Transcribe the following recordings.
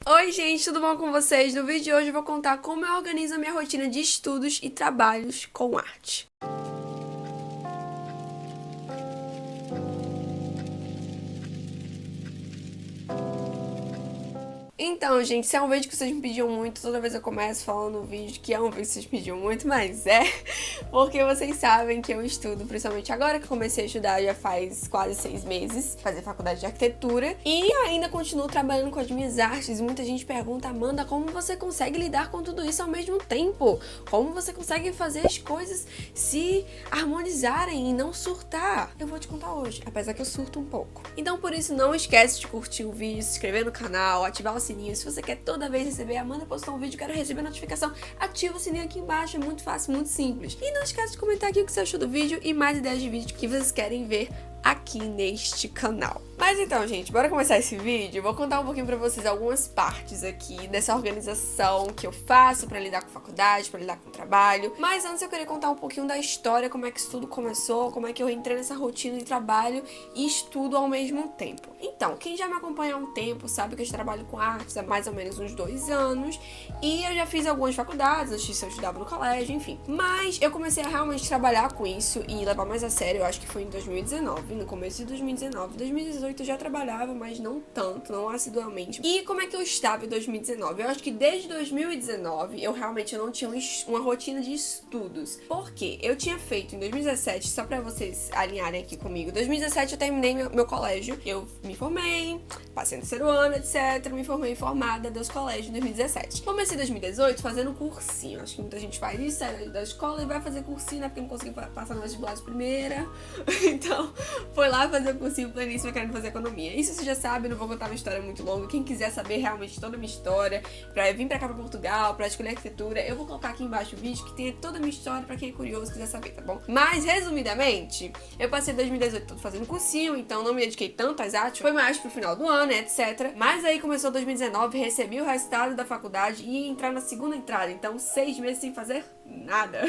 Oi gente, tudo bom com vocês? No vídeo de hoje eu vou contar como eu organizo a minha rotina de estudos e trabalhos com arte. Então, gente, esse é um vídeo que vocês me pediam muito. Toda vez eu começo falando no vídeo que é um vídeo que vocês pediam muito, mas é porque vocês sabem que eu estudo, principalmente agora que eu comecei a estudar já faz quase 6 meses, fazer faculdade de arquitetura, e ainda continuo trabalhando com as minhas artes. Muita gente pergunta, Amanda, como você consegue lidar com tudo isso ao mesmo tempo? Como você consegue fazer as coisas se harmonizarem e não surtar? Eu vou te contar hoje, apesar que eu surto um pouco. Então, por isso, não esquece de curtir o vídeo, se inscrever no canal, ativar o sininho. Se você quer toda vez receber, Amanda postou um vídeo, quero receber a notificação, ativa o sininho aqui embaixo, é muito fácil, muito simples. E não esquece de comentar aqui o que você achou do vídeo e mais ideias de vídeo que vocês querem ver aqui neste canal. Mas então, gente, bora começar esse vídeo. Eu vou contar um pouquinho pra vocês algumas partes aqui dessa organização que eu faço pra lidar com faculdade, pra lidar com trabalho. Mas antes eu queria contar um pouquinho da história, como é que isso tudo começou, como é que eu entrei nessa rotina de trabalho e estudo ao mesmo tempo. Então, quem já me acompanha há um tempo sabe que eu trabalho com artes há mais ou menos uns 2 anos e eu já fiz algumas faculdades, antes disso eu estudava no colégio, enfim. Mas eu comecei a realmente trabalhar com isso e levar mais a sério, eu acho que foi em 2019, no começo de 2019. 2018 eu já trabalhava, mas não tanto, não assiduamente. E como é que eu estava em 2019? Eu acho que desde 2019 eu realmente não tinha uma rotina de estudos. Por quê? Eu tinha feito em 2017, só pra vocês alinharem aqui comigo, 2017 eu terminei meu colégio, eu me formei, passei no terceiro ano, etc. Me formei formada dos colégios em 2017. Comecei em 2018 fazendo cursinho. Acho que muita gente faz isso, sai da escola e vai fazer cursinho, né? Porque não consegui passar no vestibular de primeira. Então, foi lá fazer o cursinho planíssimo querendo fazer economia. Isso você já sabe, não vou contar uma história muito longa. Quem quiser saber realmente toda a minha história, pra vir pra cá pra Portugal, pra escolher arquitetura, eu vou colocar aqui embaixo o vídeo que tem toda a minha história pra quem é curioso e quiser saber, tá bom? Mas, resumidamente, eu passei 2018 todo fazendo cursinho, então não me dediquei tanto às artes, foi mais pro final do ano, etc. Mas aí começou 2019, recebi o resultado da faculdade e ia entrar na segunda entrada, então 6 meses sem fazer nada.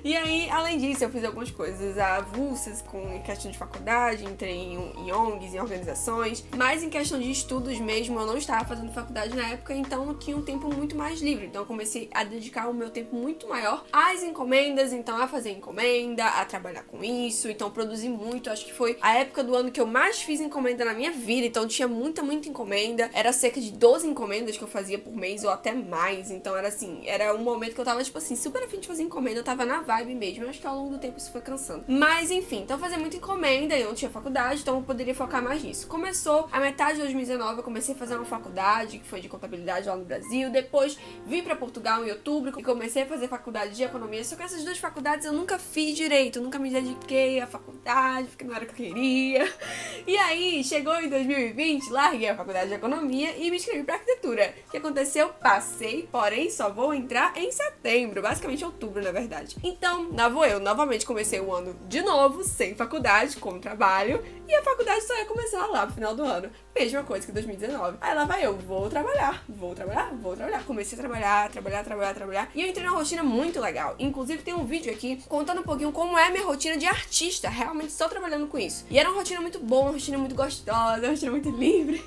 E aí, além disso, eu fiz algumas coisas avulsas em questão de faculdade, entrei em ONGs, em organizações, mas em questão de estudos mesmo, eu não estava fazendo faculdade na época, então eu tinha um tempo muito mais livre. Então eu comecei a dedicar o meu tempo muito maior às encomendas, então a fazer encomenda, a trabalhar com isso, então produzi muito. Acho que foi a época do ano que eu mais fiz encomenda na minha vida, então tinha muita encomenda. Era cerca de 12 encomendas que eu fazia por mês ou até mais, então era assim, era um momento que eu tava tipo assim, super afim de fazer encomenda, eu tava na vibe mesmo. Eu acho que ao longo do tempo isso foi cansando. Mas enfim, então eu fazia muita encomenda, eu não tinha faculdade, então eu poderia focar mais nisso. Começou a metade de 2019, eu comecei a fazer uma faculdade, que foi de contabilidade lá no Brasil. Depois vim pra Portugal em outubro e comecei a fazer faculdade de economia. Só que essas 2 faculdades eu nunca fiz direito, eu nunca me dediquei à faculdade, porque não era o que eu queria. E aí, chegou em 2020, larguei a faculdade de economia e me inscrevi pra arquitetura. O que aconteceu? Passei, porém só vou entrar em setembro, basicamente outubro, na verdade. Então, lá vou eu, novamente comecei o ano de novo, sem faculdade, com trabalho, e a faculdade só ia começar lá pro final do ano. Mesma coisa que 2019. Aí lá vai eu, vou trabalhar. Comecei a trabalhar. E eu entrei numa rotina muito legal. Inclusive tem um vídeo aqui contando um pouquinho como é a minha rotina de artista. Realmente estou trabalhando com isso. E era uma rotina muito boa, uma rotina muito gostosa, uma rotina muito livre.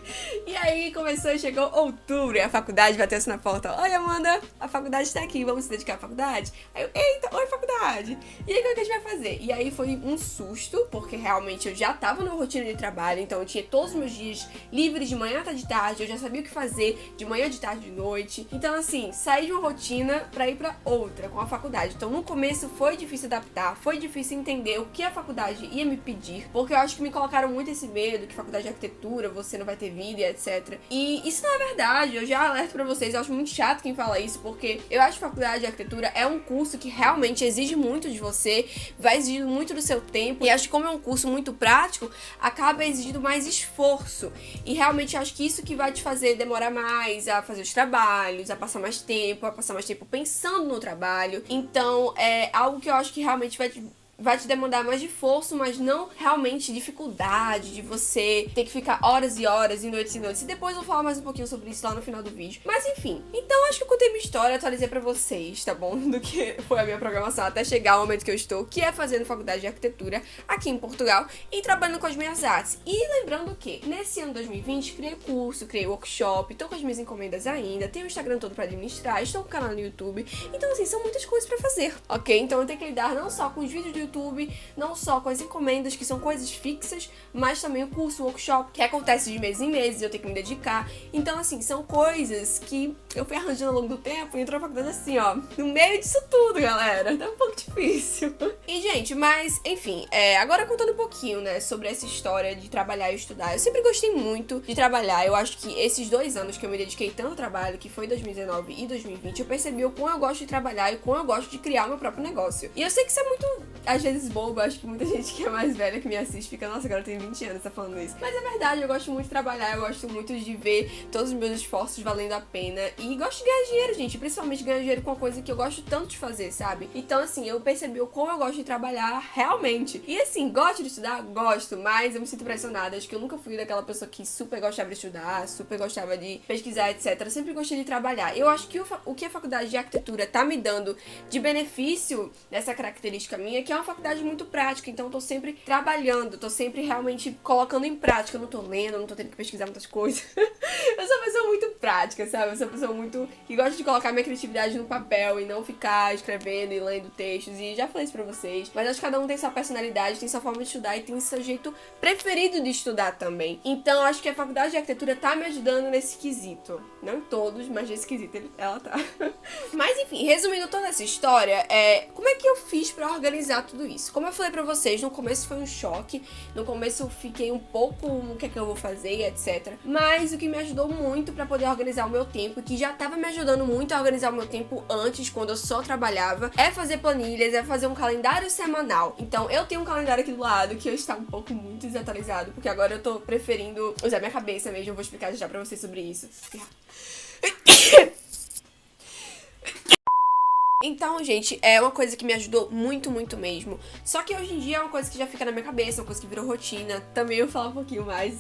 E aí começou e chegou outubro e a faculdade bateu assim na porta. Oi, Amanda, a faculdade está aqui, vamos se dedicar à faculdade? Aí eu, eita, oi, faculdade. E aí, como é que a gente vai fazer? E aí foi um susto, porque realmente eu já tava numa rotina de trabalho, então eu tinha todos os meus dias livres de manhã até de tarde, eu já sabia o que fazer de manhã, de tarde, de noite. Então, assim, saí de uma rotina pra ir pra outra com a faculdade. Então, no começo foi difícil adaptar, foi difícil entender o que a faculdade ia me pedir, porque eu acho que me colocaram muito esse medo que faculdade de arquitetura, você não vai ter vida e etc. E isso não é verdade, eu já alerto pra vocês, eu acho muito chato quem fala isso, porque eu acho que faculdade de arquitetura é um curso que realmente exige muito de você, vai exigir muito do seu tempo, e acho que como é um curso muito prático, acaba exigindo mais esforço. E realmente acho que isso que vai te fazer demorar mais a fazer os trabalhos, a passar mais tempo pensando no trabalho. Então é algo que eu acho que realmente vai te vai te demandar mais de esforço, mas não realmente dificuldade de você ter que ficar horas e horas e noites. E depois eu vou falar mais um pouquinho sobre isso lá no final do vídeo. Mas enfim, então acho que eu contei minha história, atualizei pra vocês, tá bom? Do que foi a minha programação até chegar ao momento que eu estou, que é fazendo faculdade de arquitetura aqui em Portugal e trabalhando com as minhas artes. E lembrando que nesse ano 2020 criei curso, criei workshop, tô com as minhas encomendas ainda, tenho o Instagram todo pra administrar, estou com o canal no YouTube. Então assim, são muitas coisas pra fazer, ok? Então eu tenho que lidar não só com os vídeos do YouTube, não só com as encomendas, que são coisas fixas, mas também o curso, o workshop, que acontece de mês em mês, eu tenho que me dedicar. Então assim, são coisas que eu fui arranjando ao longo do tempo e entrou na faculdade assim, ó, no meio disso tudo, galera. Tá um pouco difícil. E, gente, mas, enfim, agora contando um pouquinho, né, sobre essa história de trabalhar e estudar. Eu sempre gostei muito de trabalhar. Eu acho que esses 2 anos que eu me dediquei tanto ao trabalho, que foi 2019 e 2020, eu percebi o quão eu gosto de trabalhar e o quão eu gosto de criar meu próprio negócio. E eu sei que isso é muito, às vezes, bobo. Acho que muita gente que é mais velha que me assiste fica, nossa, agora eu tenho 20 anos, tá falando isso. Mas é verdade, eu gosto muito de trabalhar, eu gosto muito de ver todos os meus esforços valendo a pena. E gosto de ganhar dinheiro, gente, principalmente ganhar dinheiro com uma coisa que eu gosto tanto de fazer, sabe? Então, assim, eu percebi o como eu gosto de trabalhar realmente. E, assim, gosto de estudar? Gosto, mas eu me sinto pressionada. Acho que eu nunca fui daquela pessoa que super gostava de estudar, super gostava de pesquisar, etc. Eu sempre gostei de trabalhar. Eu acho que o que a faculdade de arquitetura tá me dando de benefício nessa característica minha, é que é uma faculdade muito prática. Então, eu tô sempre trabalhando, tô sempre realmente colocando em prática. Eu não tô lendo, não tô tendo que pesquisar muitas coisas. Eu sou uma pessoa muito prática, sabe? Eu sou uma pessoa muito que gosta de colocar minha criatividade no papel e não ficar escrevendo e lendo textos. E já falei isso pra vocês, mas acho que cada um tem sua personalidade, tem sua forma de estudar e tem seu jeito preferido de estudar também. Então acho que a faculdade de arquitetura tá me ajudando nesse quesito. Não todos, mas nesse quesito ela tá. Mas enfim, resumindo toda essa história, como é que eu fiz pra organizar tudo isso? Como eu falei pra vocês, no começo foi um choque, no começo eu fiquei um pouco o que é que eu vou fazer, etc. Mas o que me ajudou muito pra poder organizar o meu tempo, que já tava me ajudando muito a organizar o meu tempo antes, quando eu só trabalhava, é fazer planilhas, é fazer um calendário semanal. Então eu tenho um calendário aqui do lado que eu está um pouco muito desatualizado, porque agora eu tô preferindo usar minha cabeça mesmo. Eu vou explicar já pra vocês sobre isso. Então, gente, é uma coisa que me ajudou muito, muito mesmo. Só que hoje em dia é uma coisa que já fica na minha cabeça, uma coisa que virou rotina. Também eu vou falar um pouquinho mais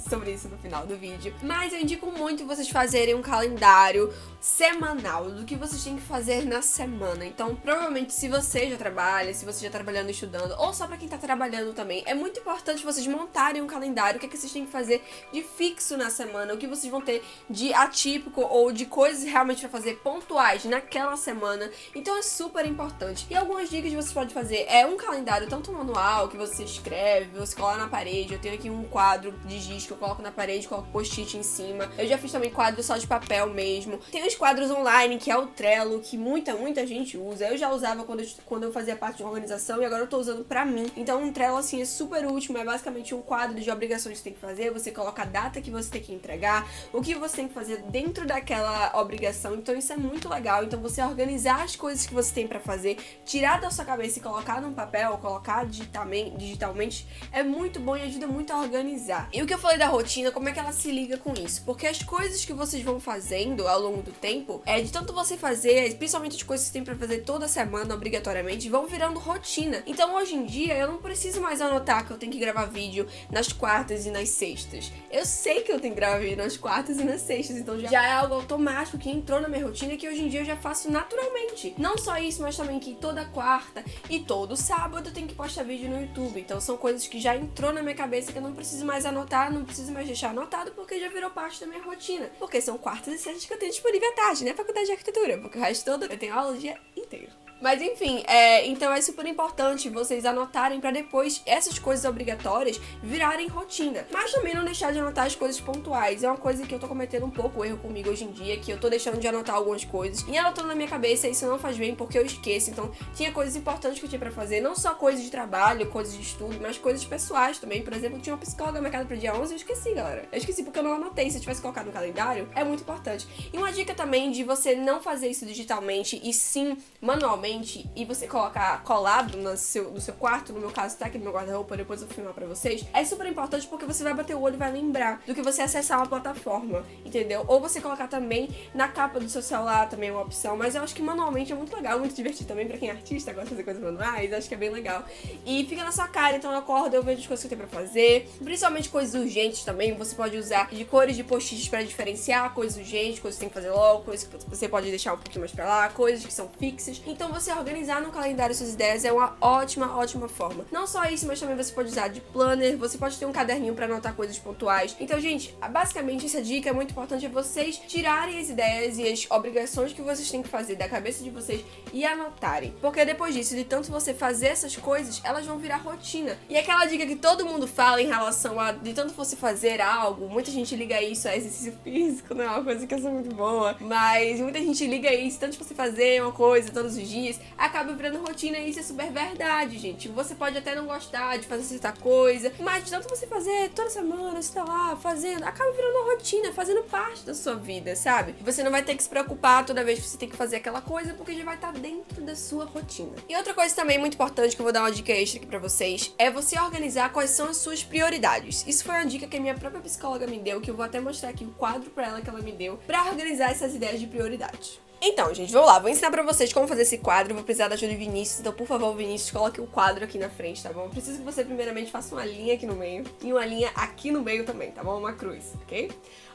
sobre isso no final do vídeo. Mas eu indico muito vocês fazerem um calendário semanal do que vocês têm que fazer na semana. Então, provavelmente, se você já trabalha, se você já tá trabalhando e estudando, ou só pra quem tá trabalhando também, é muito importante vocês montarem um calendário, o que é que vocês têm que fazer de fixo na semana, o que vocês vão ter de atípico ou de coisas realmente pra fazer pontuais naquela semana. Então é super importante. E algumas dicas que você pode fazer é um calendário tanto manual, que você escreve, você coloca na parede. Eu tenho aqui um quadro de giz que eu coloco na parede, coloco post-it em cima. Eu já fiz também quadro só de papel mesmo. Tem os quadros online, que é o Trello, que muita gente usa. Eu já usava quando eu fazia parte de uma organização e agora eu tô usando pra mim. Então um Trello, assim, é super útil. É basicamente um quadro de obrigações que você tem que fazer. Você coloca a data que você tem que entregar, o que você tem que fazer dentro daquela obrigação. Então isso é muito legal. Então você organizar as coisas que você tem pra fazer, tirar da sua cabeça e colocar num papel, colocar digitalmente, é muito bom e ajuda muito a organizar. E o que eu falei da rotina, como é que ela se liga com isso? Porque as coisas que vocês vão fazendo ao longo do tempo, de tanto você fazer, principalmente as coisas que você tem pra fazer toda semana, obrigatoriamente, vão virando rotina. Então hoje em dia, eu não preciso mais anotar que eu tenho que gravar vídeo nas quartas e nas sextas. Eu sei que eu tenho que gravar vídeo nas quartas e nas sextas, então já é algo automático que entrou na minha rotina, que hoje em dia eu já faço naturalmente. Não só isso, mas também que toda quarta e todo sábado eu tenho que postar vídeo no YouTube. Então são coisas que já entrou na minha cabeça, que eu não preciso mais anotar, não preciso mais deixar anotado, porque já virou parte da minha rotina. Porque são quartas e sextas que eu tenho disponível à tarde, né? Faculdade de arquitetura, porque o resto todo eu tenho aula o dia inteiro. Mas enfim, então é super importante vocês anotarem pra depois essas coisas obrigatórias virarem rotina. Mas também não deixar de anotar as coisas pontuais. É uma coisa que eu tô cometendo um pouco o erro comigo hoje em dia, que eu tô deixando de anotar algumas coisas e anotando na minha cabeça, isso não faz bem porque eu esqueço. Então tinha coisas importantes que eu tinha pra fazer, não só coisas de trabalho, coisas de estudo, mas coisas pessoais também. Por exemplo, eu tinha uma psicóloga marcada pro dia 11 e eu esqueci, galera. Eu esqueci porque eu não anotei. Se eu tivesse colocado no calendário, é muito importante. E uma dica também de você não fazer isso digitalmente e sim manualmente, realmente, e você colocar colado no seu quarto, no meu caso tá aqui no meu guarda-roupa, depois eu vou filmar pra vocês, é super importante porque você vai bater o olho e vai lembrar do que você acessar uma plataforma, entendeu? Ou você colocar também na capa do seu celular, também é uma opção, mas eu acho que manualmente é muito legal, muito divertido também pra quem é artista, gosta de fazer coisas manuais, acho que é bem legal. E fica na sua cara, então eu acordo, eu vejo as coisas que eu tenho pra fazer, principalmente coisas urgentes também, você pode usar de cores de post-its pra diferenciar coisas urgentes, coisas que você tem que fazer logo, coisas que você pode deixar um pouquinho mais pra lá, coisas que são fixas. Então você organizar no calendário suas ideias é uma ótima forma. Não só isso, mas também você pode usar de planner, você pode ter um caderninho pra anotar coisas pontuais. Então, gente, basicamente essa dica é muito importante, é vocês tirarem as ideias e as obrigações que vocês têm que fazer da cabeça de vocês e anotarem. Porque depois disso, de tanto você fazer essas coisas, elas vão virar rotina. E aquela dica que todo mundo fala em relação a de tanto você fazer algo, muita gente liga isso a exercício físico, não é uma coisa que eu sou muito boa, mas muita gente liga isso, tanto você fazer uma coisa todos os dias, acaba virando rotina e isso é super verdade, gente. Você pode até não gostar de fazer certa coisa, mas de tanto você fazer toda semana, você tá lá fazendo, acaba virando uma rotina, fazendo parte da sua vida, sabe? Você não vai ter que se preocupar toda vez que você tem que fazer aquela coisa, porque já vai estar dentro da sua rotina. E outra coisa também muito importante, que eu vou dar uma dica extra aqui pra vocês, é você organizar quais são as suas prioridades. Isso foi uma dica que a minha própria psicóloga me deu, que eu vou até mostrar aqui o quadro pra ela que ela me deu, pra organizar essas ideias de prioridade. Então, gente, vamos lá, vou ensinar pra vocês como fazer esse quadro, vou precisar da ajuda de Vinícius, então por favor, Vinícius, coloque o quadro aqui na frente, tá bom? Eu preciso que você primeiramente faça uma linha aqui no meio e uma linha aqui no meio também, tá bom? Uma cruz, ok?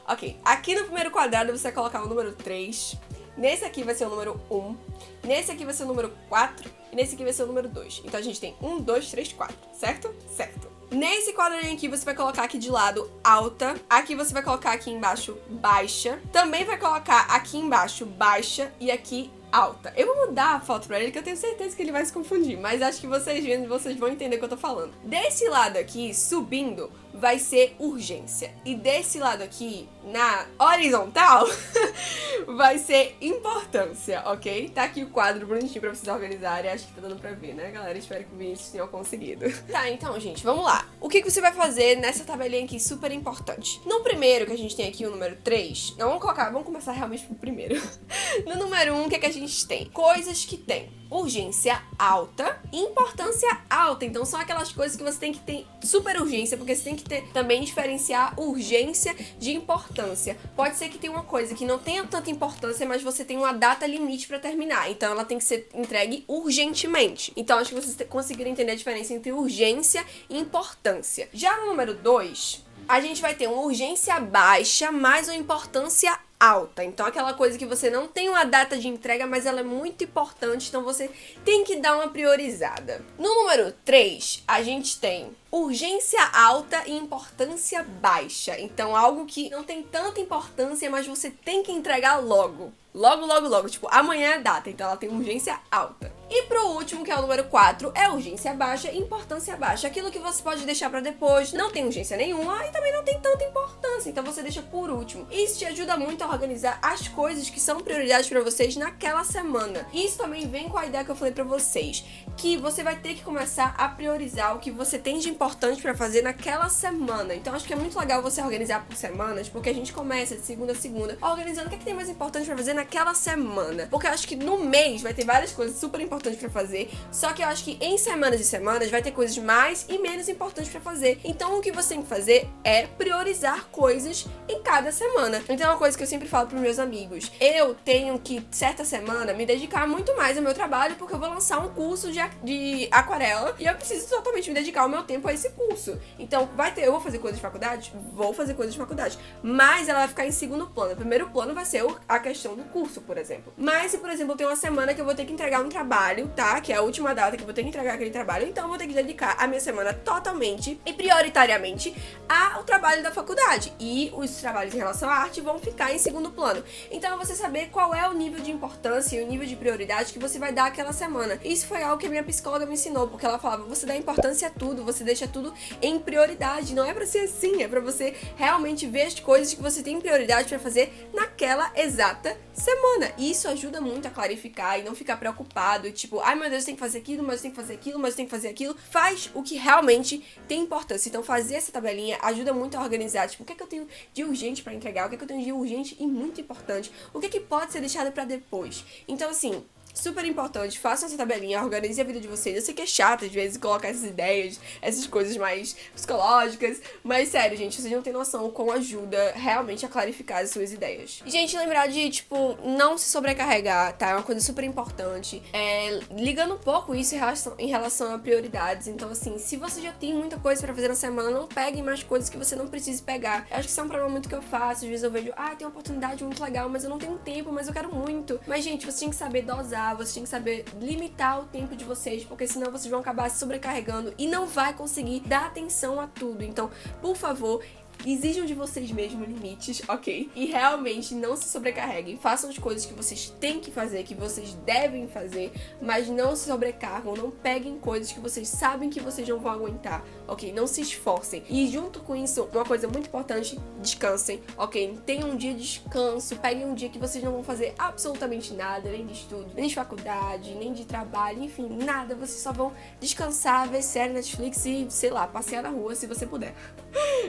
Ok, aqui no primeiro quadrado você vai colocar o número 3, nesse aqui vai ser o número 1, nesse aqui vai ser o número 4 e nesse aqui vai ser o número 2. Então a gente tem 1, 2, 3, 4, certo? Certo. Nesse quadradinho aqui, você vai colocar aqui de lado alta. Aqui você vai colocar aqui embaixo baixa. Também vai colocar aqui embaixo baixa e aqui alta. Eu vou mudar a foto pra ele, que eu tenho certeza que ele vai se confundir. Mas acho que vocês vendo, vocês vão entender o que eu tô falando. Desse lado aqui, subindo, vai ser urgência. E desse lado aqui, na horizontal, vai ser importância, ok? Tá aqui o quadro bonitinho pra vocês organizarem. Acho que tá dando pra ver, né, galera? Espero que o Vinícius tenha conseguido. Tá, então, gente, vamos lá. O que você vai fazer nessa tabelinha aqui super importante? No primeiro, que a gente tem aqui o número 3, não, vamos começar realmente pro primeiro. No número 1, o que é que a gente tem? Coisas que tem urgência alta e importância alta. Então são aquelas coisas que você tem que ter super urgência, porque você tem que ter também diferenciar urgência de importância. Pode ser que tenha uma coisa que não tenha tanta importância, mas você tem uma data limite pra terminar. Então ela tem que ser entregue urgentemente. Então acho que vocês conseguiram entender a diferença entre urgência e importância. Já no número 2, a gente vai ter uma urgência baixa mais uma importância alta. Então aquela coisa que você não tem uma data de entrega, mas ela é muito importante, então você tem que dar uma priorizada. No número 3, a gente tem urgência alta e importância baixa. Então algo que não tem tanta importância, mas você tem que entregar logo. Logo. Tipo, amanhã é a data, então ela tem urgência alta. E pro último, que é o número 4, é urgência baixa e importância baixa. Aquilo que você pode deixar pra depois, não tem urgência nenhuma e também não tem tanta importância, então você deixa por último. Isso te ajuda muito a organizar as coisas que são prioridades pra vocês naquela semana. Isso também vem com a ideia que eu falei pra vocês, que você vai ter que começar a priorizar o que você tem de importante pra fazer naquela semana. Então acho que é muito legal você organizar por semanas, porque a gente começa de segunda a segunda organizando o que é que tem mais importante pra fazer naquela semana. Porque eu acho que no mês vai ter várias coisas super importantes pra fazer, só que eu acho que em semanas e semanas vai ter coisas mais e menos importantes pra fazer. Então o que você tem que fazer é priorizar coisas em cada semana. Então é uma coisa que eu sempre falo pros meus amigos. Eu tenho que, certa semana, me dedicar muito mais ao meu trabalho, porque eu vou lançar um curso de aquarela e eu preciso totalmente me dedicar o meu tempo a esse curso. Então eu vou fazer coisas de faculdade? Vou fazer coisas de faculdade, mas ela vai ficar em segundo plano. O primeiro plano vai ser a questão do curso, por exemplo. Mas se, por exemplo, eu tenho uma semana que eu vou ter que entregar um trabalho, tá? Que é a última data que eu vou ter que entregar aquele trabalho, então eu vou ter que dedicar a minha semana totalmente e prioritariamente ao trabalho da faculdade. E os trabalhos em relação à arte vão ficar em segundo plano. Então é você saber qual é o nível de importância e o nível de prioridade que você vai dar aquela semana. Isso foi algo que a minha psicóloga me ensinou, porque ela falava, você dá importância a tudo, você deixa tudo em prioridade. Não é pra ser assim, é pra você realmente ver as coisas que você tem prioridade pra fazer naquela exata semana. E isso ajuda muito a clarificar e não ficar preocupado, tipo, ai meu Deus, tem que fazer aquilo, mas tem que fazer aquilo, mas tem que fazer aquilo. Faz o que realmente tem importância. Então fazer essa tabelinha ajuda muito a organizar, tipo, o que é que eu tenho de urgente pra entregar, o que é que eu tenho de urgente e muito importante, o que é que pode ser deixado pra depois. Então assim, super importante, façam essa tabelinha, organizem a vida de vocês. Eu sei que é chato às vezes colocar essas ideias, essas coisas mais psicológicas, mas sério, gente, vocês não têm noção como ajuda realmente a clarificar as suas ideias. E, gente, lembrar de, tipo, não se sobrecarregar, tá? É uma coisa super importante. Ligando um pouco isso em relação a prioridades. Então, assim, se você já tem muita coisa pra fazer na semana, não pegue mais coisas que você não precise pegar. Eu acho que isso é um problema muito que eu faço. Às vezes eu vejo, tem uma oportunidade muito legal, mas eu não tenho tempo, mas eu quero muito. Mas, gente, você tem que saber dosar, você tem que saber limitar o tempo de vocês, porque senão vocês vão acabar se sobrecarregando e não vai conseguir dar atenção a tudo. Então, por favor, exijam de vocês mesmos limites, ok? E realmente não se sobrecarreguem. Façam as coisas que vocês têm que fazer, que vocês devem fazer, mas não se sobrecargam, não peguem coisas que vocês sabem que vocês não vão aguentar, ok? Não se esforcem. E junto com isso, uma coisa muito importante, descansem, ok? Tenham um dia de descanso, peguem um dia que vocês não vão fazer absolutamente nada, nem de estudo, nem de faculdade, nem de trabalho, enfim, nada. Vocês só vão descansar, ver série, Netflix e, sei lá, passear na rua se você puder.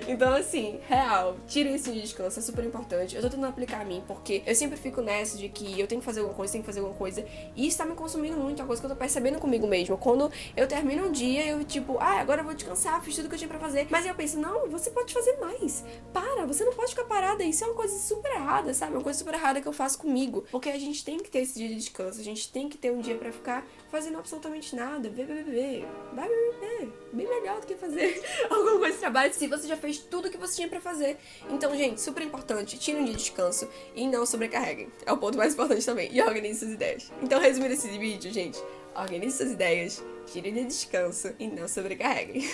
Então, assim, real, tirem esse dia de descanso, é super importante. Eu tô tentando aplicar a mim, porque eu sempre fico nessa de que eu tenho que fazer alguma coisa, tenho que fazer alguma coisa, e isso tá me consumindo muito, é uma coisa que eu tô percebendo comigo mesma. Quando eu termino um dia, eu tipo, agora eu vou descansar, fiz tudo que eu tinha pra fazer. Mas eu penso, não, você pode fazer mais. Para, você não pode ficar parada, isso é uma coisa super errada, sabe? Uma coisa super errada que eu faço comigo. Porque a gente tem que ter esse dia de descanso, a gente tem que ter um dia pra ficar fazendo absolutamente nada, vai beber, bem melhor do que fazer alguma coisa de trabalho se você já fez tudo o que você tinha pra fazer. Então, gente, super importante, tirem um dia de descanso e não sobrecarreguem. É o ponto mais importante também. E organizem suas ideias. Então, resumindo esse vídeo, gente, organize suas ideias, tirem de descanso e não sobrecarreguem.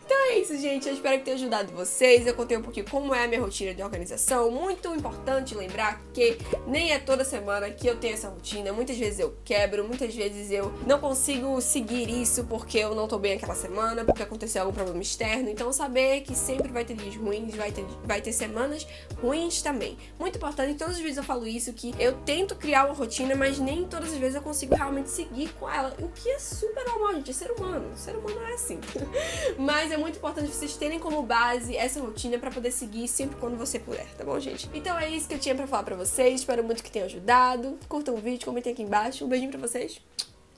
Então é isso, gente. Eu espero que tenha ajudado vocês. Eu contei um pouquinho como é a minha rotina de organização. Muito importante lembrar que nem é toda semana que eu tenho essa rotina. Muitas vezes eu quebro, muitas vezes eu não consigo seguir isso porque eu não tô bem aquela semana, porque aconteceu algum problema externo. Então saber que sempre vai ter dias ruins, vai ter semanas ruins também. Muito importante, em todos os vídeos eu falo isso, que eu tento criar uma rotina, mas nem todas as vezes eu consigo realmente seguir com ela. O que é super normal, gente. É ser humano. Ser humano é assim. Mas é muito importante vocês terem como base essa rotina pra poder seguir sempre quando você puder, tá bom, gente? Então é isso que eu tinha pra falar pra vocês. Espero muito que tenha ajudado. Curtam o vídeo, comentem aqui embaixo. Um beijinho pra vocês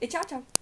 e tchau, tchau!